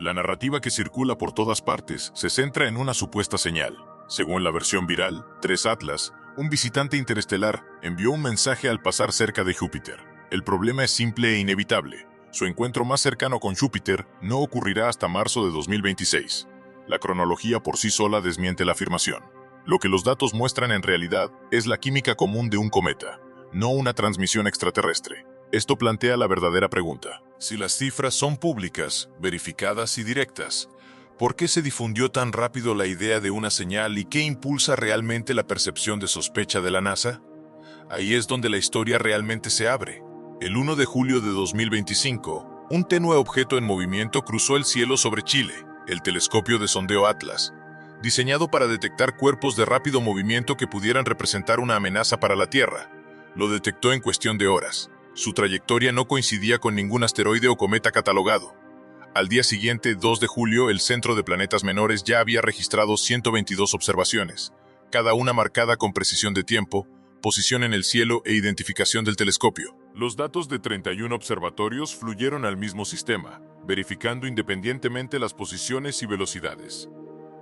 La narrativa que circula por todas partes se centra en una supuesta señal. Según la versión viral, 3 Atlas, un visitante interestelar envió un mensaje al pasar cerca de Júpiter. El problema es simple e inevitable. Su encuentro más cercano con Júpiter no ocurrirá hasta marzo de 2026. La cronología por sí sola desmiente la afirmación. Lo que los datos muestran en realidad es la química común de un cometa, no una transmisión extraterrestre. Esto plantea la verdadera pregunta. Si las cifras son públicas, verificadas y directas, ¿por qué se difundió tan rápido la idea de una señal y qué impulsa realmente la percepción de sospecha de la NASA? Ahí es donde la historia realmente se abre. El 1 de julio de 2025, un tenue objeto en movimiento cruzó el cielo sobre Chile, el telescopio de sondeo Atlas, diseñado para detectar cuerpos de rápido movimiento que pudieran representar una amenaza para la Tierra. Lo detectó en cuestión de horas. Su trayectoria no coincidía con ningún asteroide o cometa catalogado. Al día siguiente, 2 de julio, el Centro de Planetas Menores ya había registrado 122 observaciones, cada una marcada con precisión de tiempo, posición en el cielo e identificación del telescopio. Los datos de 31 observatorios fluyeron al mismo sistema, verificando independientemente las posiciones y velocidades.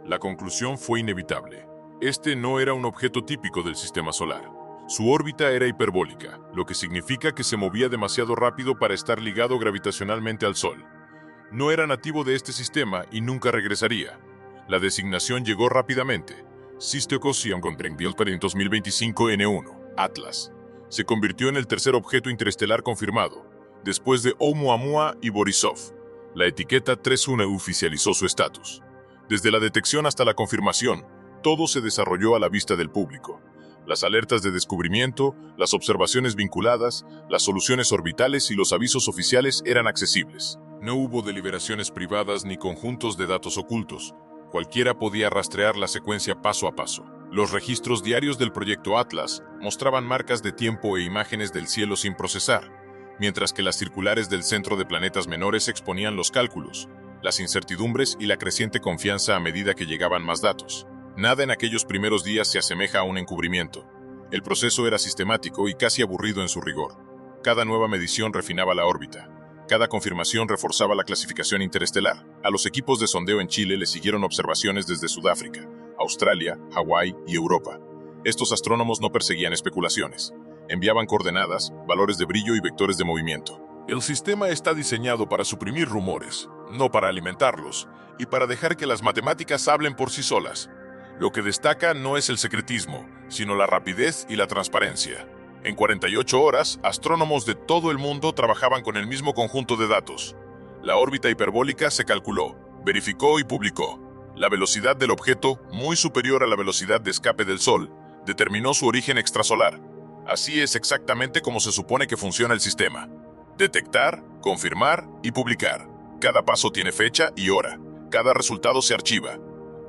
La conclusión fue inevitable. Este no era un objeto típico del sistema solar. Su órbita era hiperbólica, lo que significa que se movía demasiado rápido para estar ligado gravitacionalmente al Sol. No era nativo de este sistema y nunca regresaría. La designación llegó rápidamente. Cystocosium en 2025 N1, Atlas. Se convirtió en el tercer objeto interestelar confirmado, después de Oumuamua y Borisov. La etiqueta 3.1 oficializó su estatus. Desde la detección hasta la confirmación, todo se desarrolló a la vista del público. Las alertas de descubrimiento, las observaciones vinculadas, las soluciones orbitales y los avisos oficiales eran accesibles. No hubo deliberaciones privadas ni conjuntos de datos ocultos. Cualquiera podía rastrear la secuencia paso a paso. Los registros diarios del proyecto Atlas mostraban marcas de tiempo e imágenes del cielo sin procesar, mientras que las circulares del Centro de Planetas Menores exponían los cálculos, las incertidumbres y la creciente confianza a medida que llegaban más datos. Nada en aquellos primeros días se asemeja a un encubrimiento. El proceso era sistemático y casi aburrido en su rigor. Cada nueva medición refinaba la órbita. Cada confirmación reforzaba la clasificación interestelar. A los equipos de sondeo en Chile le siguieron observaciones desde Sudáfrica, Australia, Hawái y Europa. Estos astrónomos no perseguían especulaciones. Enviaban coordenadas, valores de brillo y vectores de movimiento. El sistema está diseñado para suprimir rumores, no para alimentarlos, y para dejar que las matemáticas hablen por sí solas. Lo que destaca no es el secretismo, sino la rapidez y la transparencia. En 48 horas, astrónomos de todo el mundo trabajaban con el mismo conjunto de datos. La órbita hiperbólica se calculó, verificó y publicó. La velocidad del objeto, muy superior a la velocidad de escape del Sol, determinó su origen extrasolar. Así es exactamente como se supone que funciona el sistema. Detectar, confirmar y publicar. Cada paso tiene fecha y hora. Cada resultado se archiva.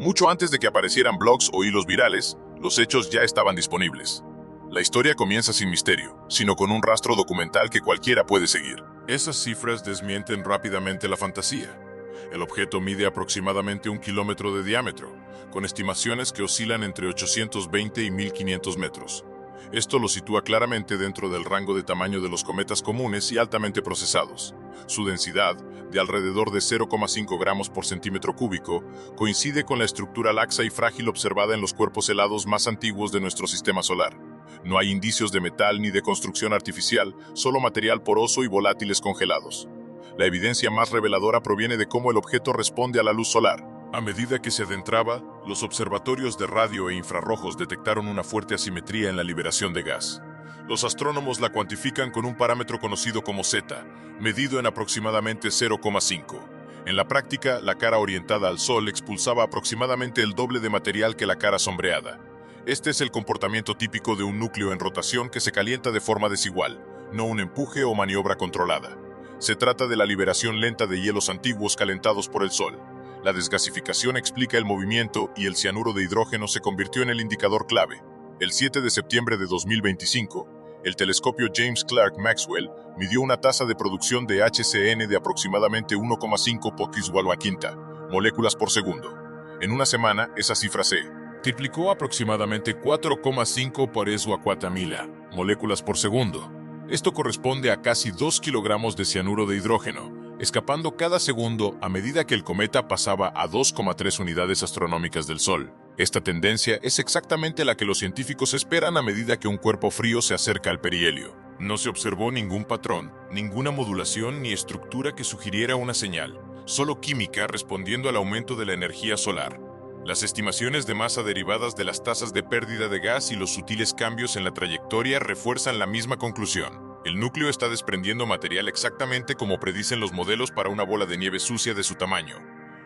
Mucho antes de que aparecieran blogs o hilos virales, los hechos ya estaban disponibles. La historia comienza sin misterio, sino con un rastro documental que cualquiera puede seguir. Esas cifras desmienten rápidamente la fantasía. El objeto mide aproximadamente 1 kilómetro de diámetro, con estimaciones que oscilan entre 820 y 1500 metros. Esto lo sitúa claramente dentro del rango de tamaño de los cometas comunes y altamente procesados. Su densidad, de alrededor de 0,5 gramos por centímetro cúbico, coincide con la estructura laxa y frágil observada en los cuerpos helados más antiguos de nuestro sistema solar. No hay indicios de metal ni de construcción artificial, solo material poroso y volátiles congelados. La evidencia más reveladora proviene de cómo el objeto responde a la luz solar. A medida que se adentraba, los observatorios de radio e infrarrojos detectaron una fuerte asimetría en la liberación de gas. Los astrónomos la cuantifican con un parámetro conocido como Z, medido en aproximadamente 0,5. En la práctica, la cara orientada al Sol expulsaba aproximadamente el doble de material que la cara sombreada. Este es el comportamiento típico de un núcleo en rotación que se calienta de forma desigual, no un empuje o maniobra controlada. Se trata de la liberación lenta de hielos antiguos calentados por el Sol. La desgasificación explica el movimiento y el cianuro de hidrógeno se convirtió en el indicador clave. El 7 de septiembre de 2025, el telescopio James Clerk Maxwell midió una tasa de producción de HCN de aproximadamente 1,5 poquis moléculas por segundo. En una semana, esa cifra se triplicó aproximadamente 4,5 moléculas por segundo. Esto corresponde a casi 2 kilogramos de cianuro de hidrógeno, escapando cada segundo a medida que el cometa pasaba a 2,3 unidades astronómicas del Sol. Esta tendencia es exactamente la que los científicos esperan a medida que un cuerpo frío se acerca al perihelio. No se observó ningún patrón, ninguna modulación ni estructura que sugiriera una señal, solo química respondiendo al aumento de la energía solar. Las estimaciones de masa derivadas de las tasas de pérdida de gas y los sutiles cambios en la trayectoria refuerzan la misma conclusión. El núcleo está desprendiendo material exactamente como predicen los modelos para una bola de nieve sucia de su tamaño.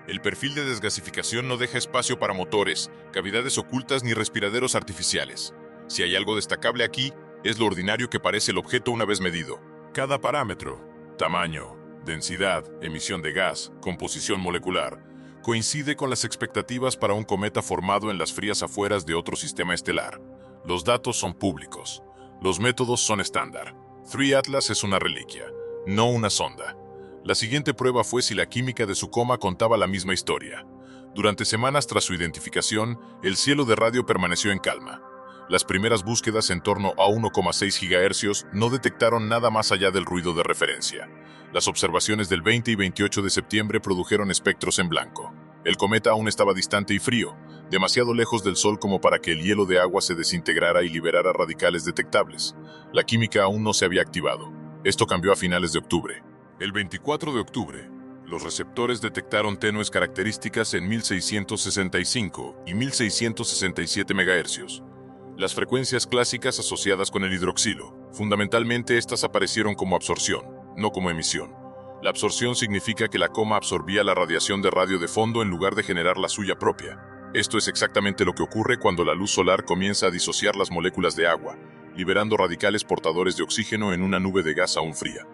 El perfil de desgasificación no deja espacio para motores, cavidades ocultas ni respiraderos artificiales. Si hay algo destacable aquí, es lo ordinario que parece el objeto una vez medido. Cada parámetro, tamaño, densidad, emisión de gas, composición molecular, coincide con las expectativas para un cometa formado en las frías afueras de otro sistema estelar. Los datos son públicos. Los métodos son estándar. 3 Atlas es una reliquia, no una sonda. La siguiente prueba fue si la química de su coma contaba la misma historia. Durante semanas tras su identificación, el cielo de radio permaneció en calma. Las primeras búsquedas en torno a 1,6 GHz no detectaron nada más allá del ruido de referencia. Las observaciones del 20 y 28 de septiembre produjeron espectros en blanco. El cometa aún estaba distante y frío, demasiado lejos del Sol como para que el hielo de agua se desintegrara y liberara radicales detectables. La química aún no se había activado. Esto cambió a finales de octubre. El 24 de octubre, los receptores detectaron tenues características en 1665 y 1667 MHz. Las frecuencias clásicas asociadas con el hidroxilo. Fundamentalmente, estas aparecieron como absorción, no como emisión. La absorción significa que la coma absorbía la radiación de radio de fondo en lugar de generar la suya propia. Esto es exactamente lo que ocurre cuando la luz solar comienza a disociar las moléculas de agua, liberando radicales portadores de oxígeno en una nube de gas aún fría.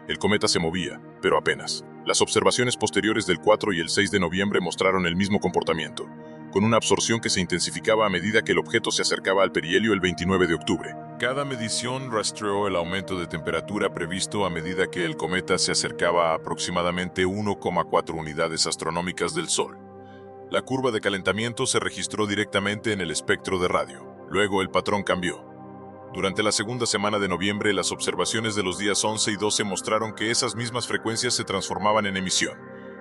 El cometa se movía, pero apenas. Las observaciones posteriores del 4 y el 6 de noviembre mostraron el mismo comportamiento, con una absorción que se intensificaba a medida que el objeto se acercaba al perihelio el 29 de octubre. Cada medición rastreó el aumento de temperatura previsto a medida que el cometa se acercaba a aproximadamente 1,4 unidades astronómicas del Sol. La curva de calentamiento se registró directamente en el espectro de radio. Luego el patrón cambió. Durante la segunda semana de noviembre, las observaciones de los días 11 y 12 mostraron que esas mismas frecuencias se transformaban en emisión.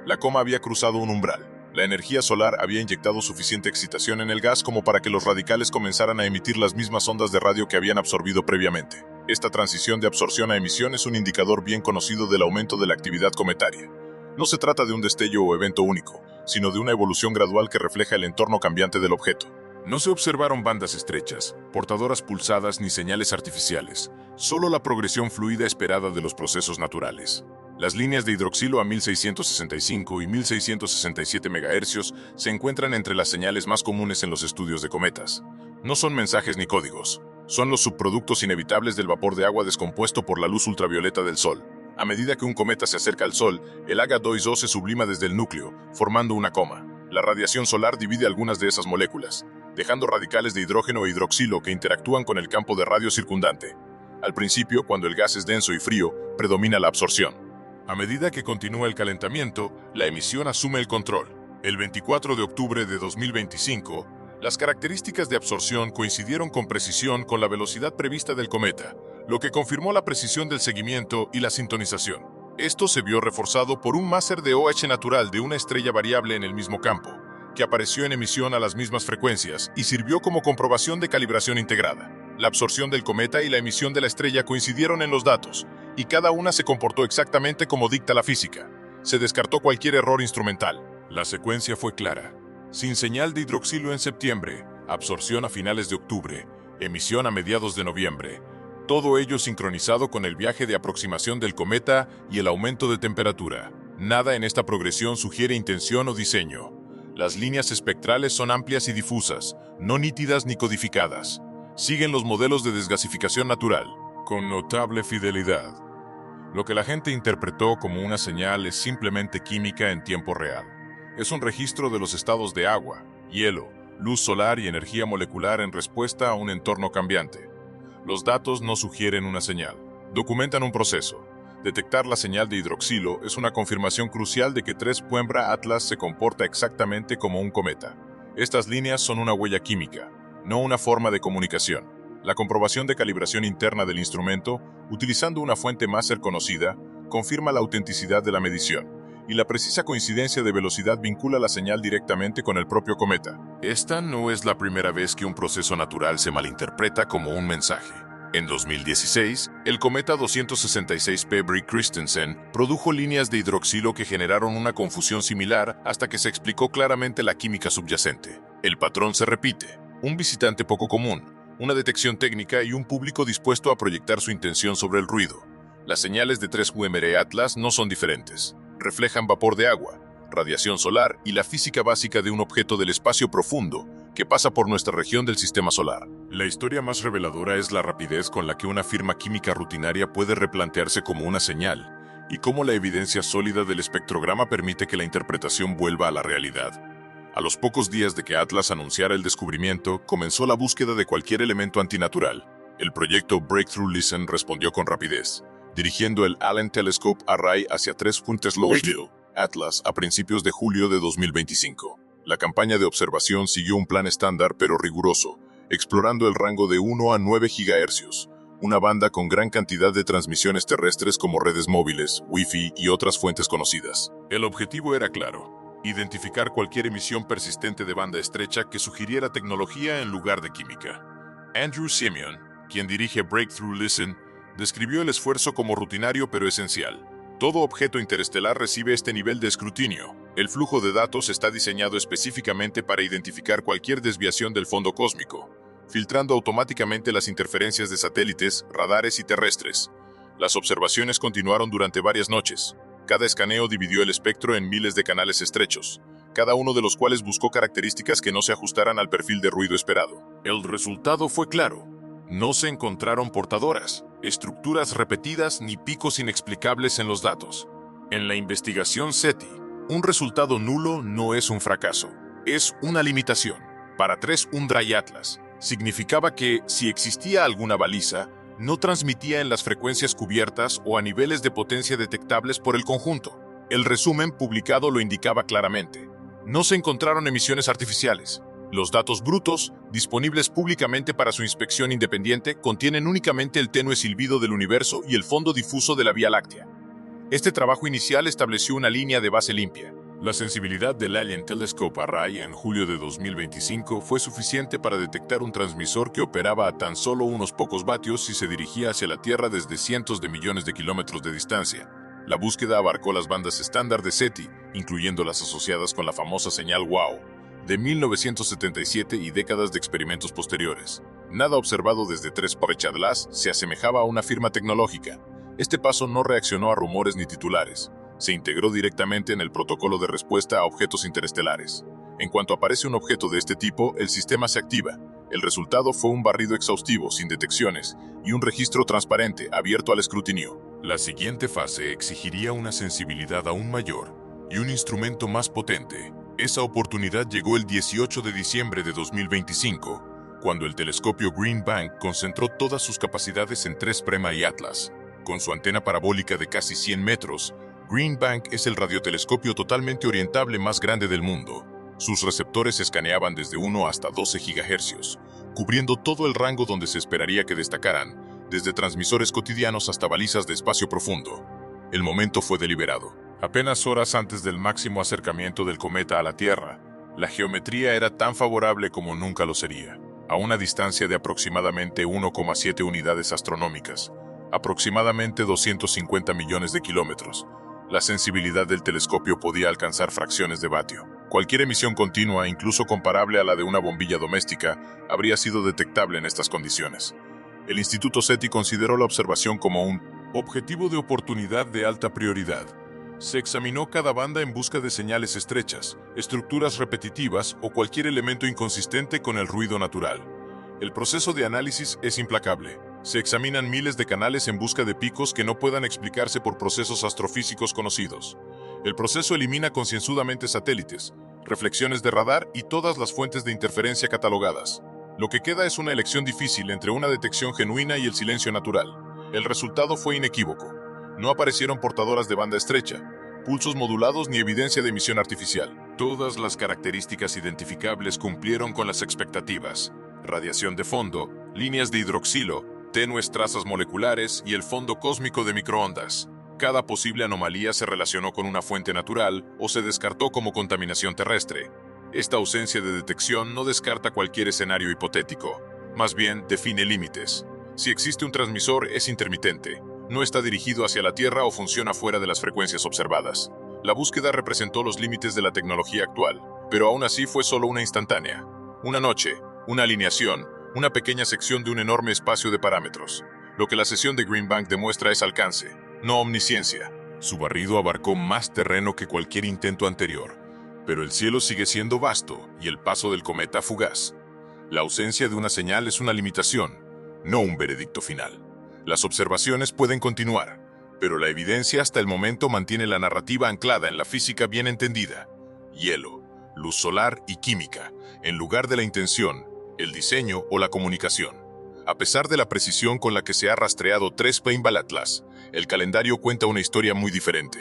La coma había cruzado un umbral. La energía solar había inyectado suficiente excitación en el gas como para que los radicales comenzaran a emitir las mismas ondas de radio que habían absorbido previamente. Esta transición de absorción a emisión es un indicador bien conocido del aumento de la actividad cometaria. No se trata de un destello o evento único, sino de una evolución gradual que refleja el entorno cambiante del objeto. No se observaron bandas estrechas, portadoras pulsadas ni señales artificiales, solo la progresión fluida esperada de los procesos naturales. Las líneas de hidroxilo a 1665 y 1667 MHz se encuentran entre las señales más comunes en los estudios de cometas. No son mensajes ni códigos, son los subproductos inevitables del vapor de agua descompuesto por la luz ultravioleta del Sol. A medida que un cometa se acerca al Sol, el H2O se sublima desde el núcleo, formando una coma. La radiación solar divide algunas de esas moléculas, dejando radicales de hidrógeno e hidroxilo que interactúan con el campo de radio circundante. Al principio, cuando el gas es denso y frío, predomina la absorción. A medida que continúa el calentamiento, la emisión asume el control. El 24 de octubre de 2025, las características de absorción coincidieron con precisión con la velocidad prevista del cometa, lo que confirmó la precisión del seguimiento y la sintonización. Esto se vio reforzado por un máser de OH natural de una estrella variable en el mismo campo, que apareció en emisión a las mismas frecuencias y sirvió como comprobación de calibración integrada. La absorción del cometa y la emisión de la estrella coincidieron en los datos, y cada una se comportó exactamente como dicta la física. Se descartó cualquier error instrumental. La secuencia fue clara. Sin señal de hidroxilo en septiembre, absorción a finales de octubre, emisión a mediados de noviembre. Todo ello sincronizado con el viaje de aproximación del cometa y el aumento de temperatura. Nada en esta progresión sugiere intención o diseño. Las líneas espectrales son amplias y difusas, no nítidas ni codificadas. Siguen los modelos de desgasificación natural, con notable fidelidad. Lo que la gente interpretó como una señal es simplemente química en tiempo real. Es un registro de los estados de agua, hielo, luz solar y energía molecular en respuesta a un entorno cambiante. Los datos no sugieren una señal, documentan un proceso. Detectar la señal de hidroxilo es una confirmación crucial de que 3 Puembra Atlas se comporta exactamente como un cometa. Estas líneas son una huella química, no una forma de comunicación. La comprobación de calibración interna del instrumento, utilizando una fuente máser conocida, confirma la autenticidad de la medición, y la precisa coincidencia de velocidad vincula la señal directamente con el propio cometa. Esta no es la primera vez que un proceso natural se malinterpreta como un mensaje. En 2016, el cometa 266P Brigg-Christensen produjo líneas de hidroxilo que generaron una confusión similar hasta que se explicó claramente la química subyacente. El patrón se repite: un visitante poco común, una detección técnica y un público dispuesto a proyectar su intención sobre el ruido. Las señales de 3UMR Atlas no son diferentes. Reflejan vapor de agua, radiación solar y la física básica de un objeto del espacio profundo que pasa por nuestra región del sistema solar. La historia más reveladora es la rapidez con la que una firma química rutinaria puede replantearse como una señal, y cómo la evidencia sólida del espectrograma permite que la interpretación vuelva a la realidad. A los pocos días de que Atlas anunciara el descubrimiento, comenzó la búsqueda de cualquier elemento antinatural. El proyecto Breakthrough Listen respondió con rapidez, dirigiendo el Allen Telescope Array hacia 3 Fuentes Lowesville, Atlas, a principios de julio de 2025. La campaña de observación siguió un plan estándar pero riguroso, explorando el rango de 1 a 9 GHz, una banda con gran cantidad de transmisiones terrestres como redes móviles, Wi-Fi y otras fuentes conocidas. El objetivo era claro: identificar cualquier emisión persistente de banda estrecha que sugiriera tecnología en lugar de química. Andrew Simeon, quien dirige Breakthrough Listen, describió el esfuerzo como rutinario pero esencial. Todo objeto interestelar recibe este nivel de escrutinio. El flujo de datos está diseñado específicamente para identificar cualquier desviación del fondo cósmico, filtrando automáticamente las interferencias de satélites, radares y terrestres. Las observaciones continuaron durante varias noches. Cada escaneo dividió el espectro en miles de canales estrechos, cada uno de los cuales buscó características que no se ajustaran al perfil de ruido esperado. El resultado fue claro. No se encontraron portadoras, estructuras repetidas ni picos inexplicables en los datos. En la investigación SETI, un resultado nulo no es un fracaso, es una limitación. Para 3UMR Atlas, significaba que, si existía alguna baliza, no transmitía en las frecuencias cubiertas o a niveles de potencia detectables por el conjunto. El resumen publicado lo indicaba claramente. No se encontraron emisiones artificiales. Los datos brutos, disponibles públicamente para su inspección independiente, contienen únicamente el tenue silbido del universo y el fondo difuso de la Vía Láctea. Este trabajo inicial estableció una línea de base limpia. La sensibilidad del Allen Telescope Array en julio de 2025 fue suficiente para detectar un transmisor que operaba a tan solo unos pocos vatios si se dirigía hacia la Tierra desde cientos de millones de kilómetros de distancia. La búsqueda abarcó las bandas estándar de SETI, incluyendo las asociadas con la famosa señal WOW, de 1977 y décadas de experimentos posteriores. Nada observado desde 3UMR Atlas se asemejaba a una firma tecnológica. Este paso no reaccionó a rumores ni titulares. Se integró directamente en el protocolo de respuesta a objetos interestelares. En cuanto aparece un objeto de este tipo, el sistema se activa. El resultado fue un barrido exhaustivo, sin detecciones, y un registro transparente, abierto al escrutinio. La siguiente fase exigiría una sensibilidad aún mayor y un instrumento más potente. Esa oportunidad llegó el 18 de diciembre de 2025, cuando el telescopio Green Bank concentró todas sus capacidades en 3UMR y Atlas. Con su antena parabólica de casi 100 metros, Green Bank es el radiotelescopio totalmente orientable más grande del mundo. Sus receptores escaneaban desde 1 hasta 12 GHz, cubriendo todo el rango donde se esperaría que destacaran, desde transmisores cotidianos hasta balizas de espacio profundo. El momento fue deliberado. Apenas horas antes del máximo acercamiento del cometa a la Tierra, la geometría era tan favorable como nunca lo sería. A una distancia de aproximadamente 1,7 unidades astronómicas, aproximadamente 250 millones de kilómetros, la sensibilidad del telescopio podía alcanzar fracciones de vatio. Cualquier emisión continua, incluso comparable a la de una bombilla doméstica, habría sido detectable en estas condiciones. El Instituto SETI consideró la observación como un objetivo de oportunidad de alta prioridad. Se examinó cada banda en busca de señales estrechas, estructuras repetitivas o cualquier elemento inconsistente con el ruido natural. El proceso de análisis es implacable. Se examinan miles de canales en busca de picos que no puedan explicarse por procesos astrofísicos conocidos. El proceso elimina concienzudamente satélites, reflexiones de radar y todas las fuentes de interferencia catalogadas. Lo que queda es una elección difícil entre una detección genuina y el silencio natural. El resultado fue inequívoco. No aparecieron portadoras de banda estrecha, pulsos modulados ni evidencia de emisión artificial. Todas las características identificables cumplieron con las expectativas: radiación de fondo, líneas de hidroxilo, tenues trazas moleculares y el fondo cósmico de microondas. Cada posible anomalía se relacionó con una fuente natural o se descartó como contaminación terrestre. Esta ausencia de detección no descarta cualquier escenario hipotético, más bien define límites. Si existe un transmisor, es intermitente, no está dirigido hacia la Tierra o funciona fuera de las frecuencias observadas. La búsqueda representó los límites de la tecnología actual, pero aún así fue solo una instantánea. Una noche, una alineación, una pequeña sección de un enorme espacio de parámetros. Lo que la sesión de Green Bank demuestra es alcance, no omnisciencia. Su barrido abarcó más terreno que cualquier intento anterior, pero el cielo sigue siendo vasto y el paso del cometa fugaz. La ausencia de una señal es una limitación, no un veredicto final. Las observaciones pueden continuar, pero la evidencia hasta el momento mantiene la narrativa anclada en la física bien entendida. Hielo, luz solar y química, en lugar de la intención, el diseño o la comunicación. A pesar de la precisión con la que se ha rastreado 3 Paintball Atlas, el calendario cuenta una historia muy diferente.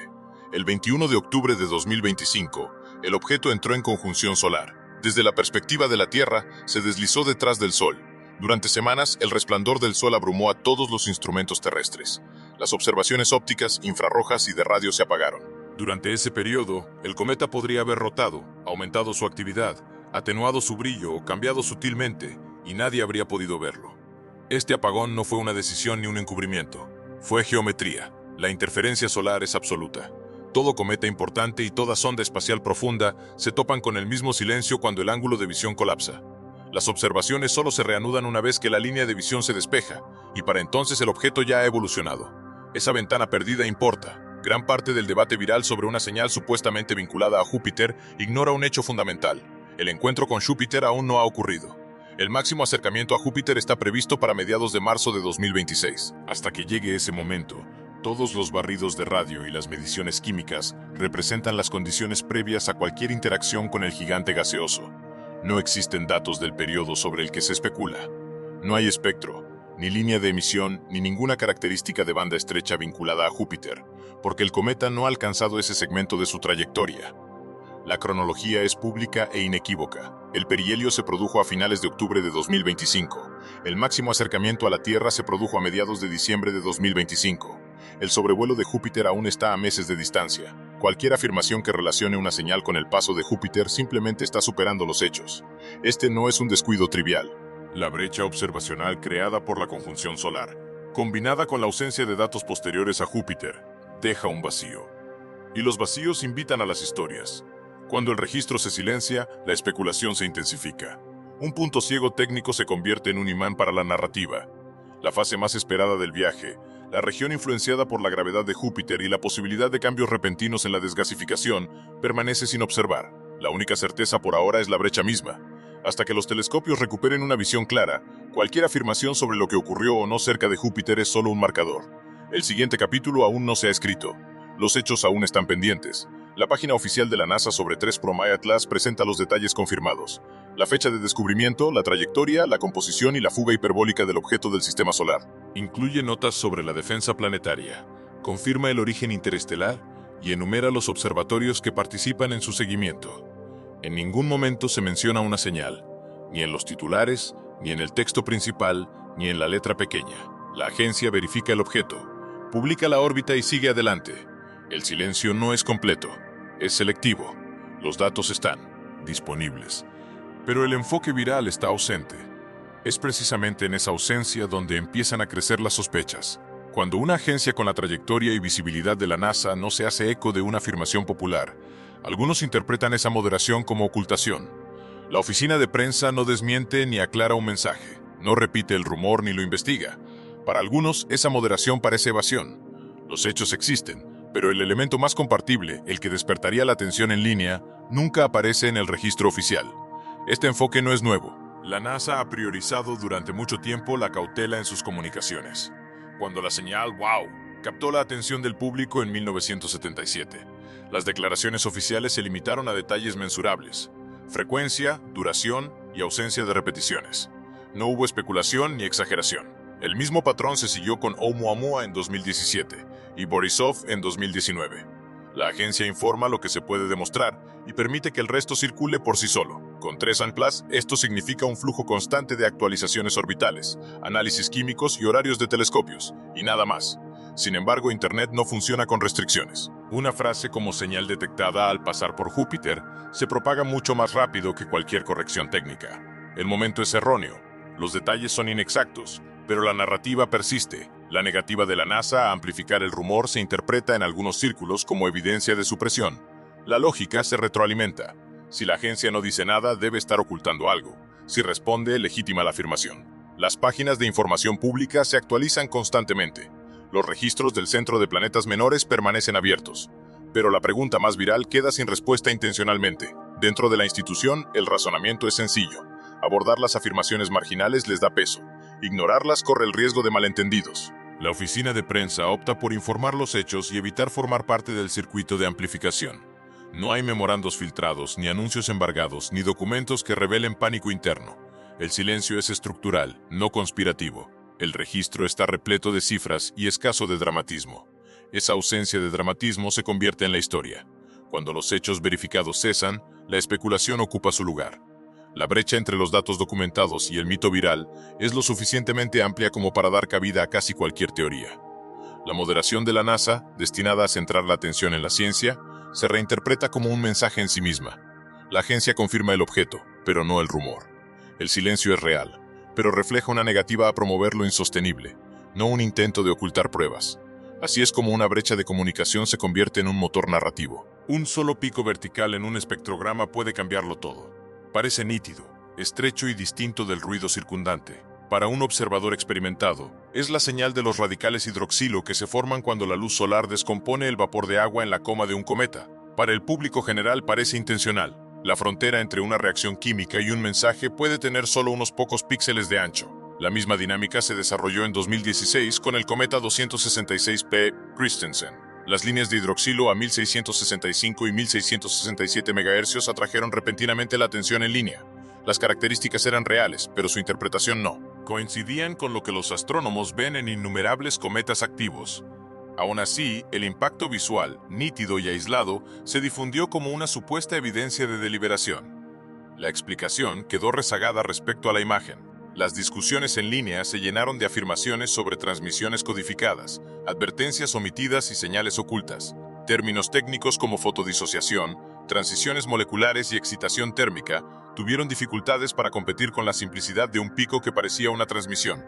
El 21 de octubre de 2025, el objeto entró en conjunción solar. Desde la perspectiva de la Tierra, se deslizó detrás del Sol. Durante semanas, el resplandor del Sol abrumó a todos los instrumentos terrestres. Las observaciones ópticas, infrarrojas y de radio se apagaron. Durante ese periodo, el cometa podría haber rotado, aumentado su actividad, atenuado su brillo o cambiado sutilmente, y nadie habría podido verlo. Este apagón no fue una decisión ni un encubrimiento. Fue geometría. La interferencia solar es absoluta. Todo cometa importante y toda sonda espacial profunda se topan con el mismo silencio cuando el ángulo de visión colapsa. Las observaciones solo se reanudan una vez que la línea de visión se despeja, y para entonces el objeto ya ha evolucionado. Esa ventana perdida importa. Gran parte del debate viral sobre una señal supuestamente vinculada a Júpiter ignora un hecho fundamental. El encuentro con Júpiter aún no ha ocurrido. El máximo acercamiento a Júpiter está previsto para mediados de marzo de 2026. Hasta que llegue ese momento, todos los barridos de radio y las mediciones químicas representan las condiciones previas a cualquier interacción con el gigante gaseoso. No existen datos del periodo sobre el que se especula. No hay espectro, ni línea de emisión, ni ninguna característica de banda estrecha vinculada a Júpiter, porque el cometa no ha alcanzado ese segmento de su trayectoria. La cronología es pública e inequívoca. El perihelio se produjo a finales de octubre de 2025. El máximo acercamiento a la Tierra se produjo a mediados de diciembre de 2025. El sobrevuelo de Júpiter aún está a meses de distancia. Cualquier afirmación que relacione una señal con el paso de Júpiter simplemente está superando los hechos. Este no es un descuido trivial. La brecha observacional creada por la conjunción solar, combinada con la ausencia de datos posteriores a Júpiter, deja un vacío. Y los vacíos invitan a las historias. Cuando el registro se silencia, la especulación se intensifica. Un punto ciego técnico se convierte en un imán para la narrativa. La fase más esperada del viaje, la región influenciada por la gravedad de Júpiter y la posibilidad de cambios repentinos en la desgasificación, permanece sin observar. La única certeza por ahora es la brecha misma. Hasta que los telescopios recuperen una visión clara, cualquier afirmación sobre lo que ocurrió o no cerca de Júpiter es solo un marcador. El siguiente capítulo aún no se ha escrito. Los hechos aún están pendientes. La página oficial de la NASA sobre 3 Promai Atlas presenta los detalles confirmados. La fecha de descubrimiento, la trayectoria, la composición y la fuga hiperbólica del objeto del sistema solar. Incluye notas sobre la defensa planetaria, confirma el origen interestelar y enumera los observatorios que participan en su seguimiento. En ningún momento se menciona una señal, ni en los titulares, ni en el texto principal, ni en la letra pequeña. La agencia verifica el objeto, publica la órbita y sigue adelante. El silencio no es completo, es selectivo. Los datos están disponibles, pero el enfoque viral está ausente. Es precisamente en esa ausencia donde empiezan a crecer las sospechas. Cuando una agencia con la trayectoria y visibilidad de la NASA no se hace eco de una afirmación popular, algunos interpretan esa moderación como ocultación. La oficina de prensa no desmiente ni aclara un mensaje, no repite el rumor ni lo investiga. Para algunos, esa moderación parece evasión. Los hechos existen, pero el elemento más compartible, el que despertaría la atención en línea, nunca aparece en el registro oficial. Este enfoque no es nuevo. La NASA ha priorizado durante mucho tiempo la cautela en sus comunicaciones. Cuando la señal ¡wow! Captó la atención del público en 1977, las declaraciones oficiales se limitaron a detalles mensurables: frecuencia, duración y ausencia de repeticiones. No hubo especulación ni exageración. El mismo patrón se siguió con Oumuamua en 2017 y Borisov en 2019. La agencia informa lo que se puede demostrar y permite que el resto circule por sí solo. Con 3 anclas, esto significa un flujo constante de actualizaciones orbitales, análisis químicos y horarios de telescopios, y nada más. Sin embargo, Internet no funciona con restricciones. Una frase como señal detectada al pasar por Júpiter se propaga mucho más rápido que cualquier corrección técnica. El momento es erróneo, los detalles son inexactos, pero la narrativa persiste. La negativa de la NASA a amplificar el rumor se interpreta en algunos círculos como evidencia de supresión. La lógica se retroalimenta. Si la agencia no dice nada, debe estar ocultando algo. Si responde, legítima la afirmación. Las páginas de información pública se actualizan constantemente. Los registros del Centro de Planetas Menores permanecen abiertos. Pero la pregunta más viral queda sin respuesta intencionalmente. Dentro de la institución, el razonamiento es sencillo. Abordar las afirmaciones marginales les da peso. Ignorarlas corre el riesgo de malentendidos. La oficina de prensa opta por informar los hechos y evitar formar parte del circuito de amplificación. No hay memorandos filtrados, ni anuncios embargados, ni documentos que revelen pánico interno. El silencio es estructural, no conspirativo. El registro está repleto de cifras y escaso de dramatismo. Esa ausencia de dramatismo se convierte en la historia. Cuando los hechos verificados cesan, la especulación ocupa su lugar. La brecha entre los datos documentados y el mito viral es lo suficientemente amplia como para dar cabida a casi cualquier teoría. La moderación de la NASA, destinada a centrar la atención en la ciencia, se reinterpreta como un mensaje en sí misma. La agencia confirma el objeto, pero no el rumor. El silencio es real, pero refleja una negativa a promover lo insostenible, no un intento de ocultar pruebas. Así es como una brecha de comunicación se convierte en un motor narrativo. Un solo pico vertical en un espectrograma puede cambiarlo todo. Parece nítido, estrecho y distinto del ruido circundante. Para un observador experimentado, es la señal de los radicales hidroxilo que se forman cuando la luz solar descompone el vapor de agua en la coma de un cometa. Para el público general parece intencional. La frontera entre una reacción química y un mensaje puede tener solo unos pocos píxeles de ancho. La misma dinámica se desarrolló en 2016 con el cometa 266P Christensen. Las líneas de hidroxilo a 1665 y 1667 MHz atrajeron repentinamente la atención en línea. Las características eran reales, pero su interpretación no. Coincidían con lo que los astrónomos ven en innumerables cometas activos. Aún así, el impacto visual, nítido y aislado, se difundió como una supuesta evidencia de deliberación. La explicación quedó rezagada respecto a la imagen. Las discusiones en línea se llenaron de afirmaciones sobre transmisiones codificadas, advertencias omitidas y señales ocultas. Términos técnicos como fotodisociación, transiciones moleculares y excitación térmica tuvieron dificultades para competir con la simplicidad de un pico que parecía una transmisión.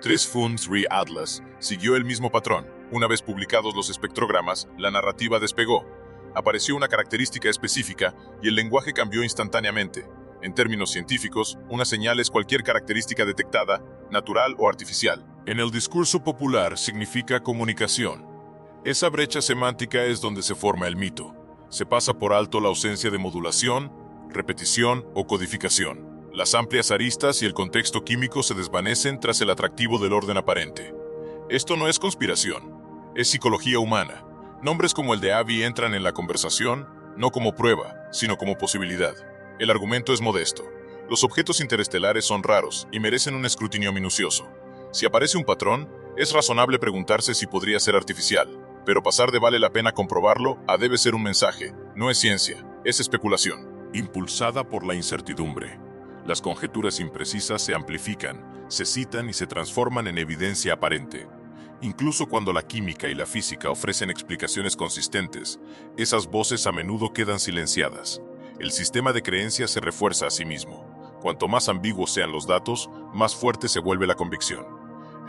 3FUN-3 Atlas siguió el mismo patrón. Una vez publicados los espectrogramas, la narrativa despegó. Apareció una característica específica y el lenguaje cambió instantáneamente. En términos científicos, una señal es cualquier característica detectada, natural o artificial. En el discurso popular significa comunicación. Esa brecha semántica es donde se forma el mito. Se pasa por alto la ausencia de modulación, repetición o codificación. Las amplias aristas y el contexto químico se desvanecen tras el atractivo del orden aparente. Esto no es conspiración, es psicología humana. Nombres como el de Avi entran en la conversación, no como prueba, sino como posibilidad. El argumento es modesto. Los objetos interestelares son raros y merecen un escrutinio minucioso. Si aparece un patrón, es razonable preguntarse si podría ser artificial, pero pasar de vale la pena comprobarlo a debe ser un mensaje. No es ciencia, es especulación. Impulsada por la incertidumbre. Las conjeturas imprecisas se amplifican, se citan y se transforman en evidencia aparente. Incluso cuando la química y la física ofrecen explicaciones consistentes, esas voces a menudo quedan silenciadas. El sistema de creencias se refuerza a sí mismo. Cuanto más ambiguos sean los datos, más fuerte se vuelve la convicción.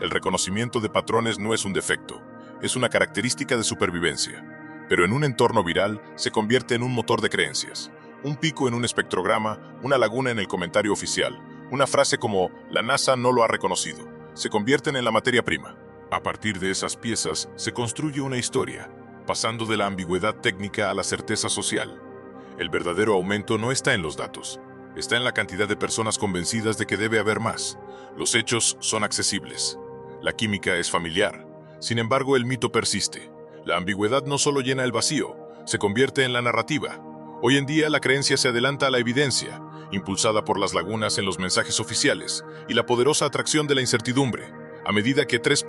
El reconocimiento de patrones no es un defecto, es una característica de supervivencia. Pero en un entorno viral se convierte en un motor de creencias. Un pico en un espectrograma, una laguna en el comentario oficial, una frase como «la NASA no lo ha reconocido», se convierten en la materia prima. A partir de esas piezas se construye una historia, pasando de la ambigüedad técnica a la certeza social. El verdadero aumento no está en los datos, está en la cantidad de personas convencidas de que debe haber más. Los hechos son accesibles. La química es familiar. Sin embargo, el mito persiste. La ambigüedad no solo llena el vacío, se convierte en la narrativa. Hoy en día la creencia se adelanta a la evidencia, impulsada por las lagunas en los mensajes oficiales y la poderosa atracción de la incertidumbre. A medida que 3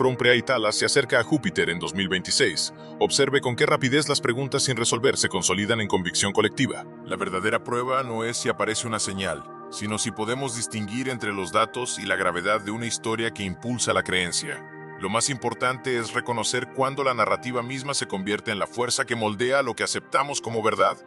Talas se acerca a Júpiter en 2026, observe con qué rapidez las preguntas sin resolver se consolidan en convicción colectiva. La verdadera prueba no es si aparece una señal, sino si podemos distinguir entre los datos y la gravedad de una historia que impulsa la creencia. Lo más importante es reconocer cuándo la narrativa misma se convierte en la fuerza que moldea lo que aceptamos como verdad.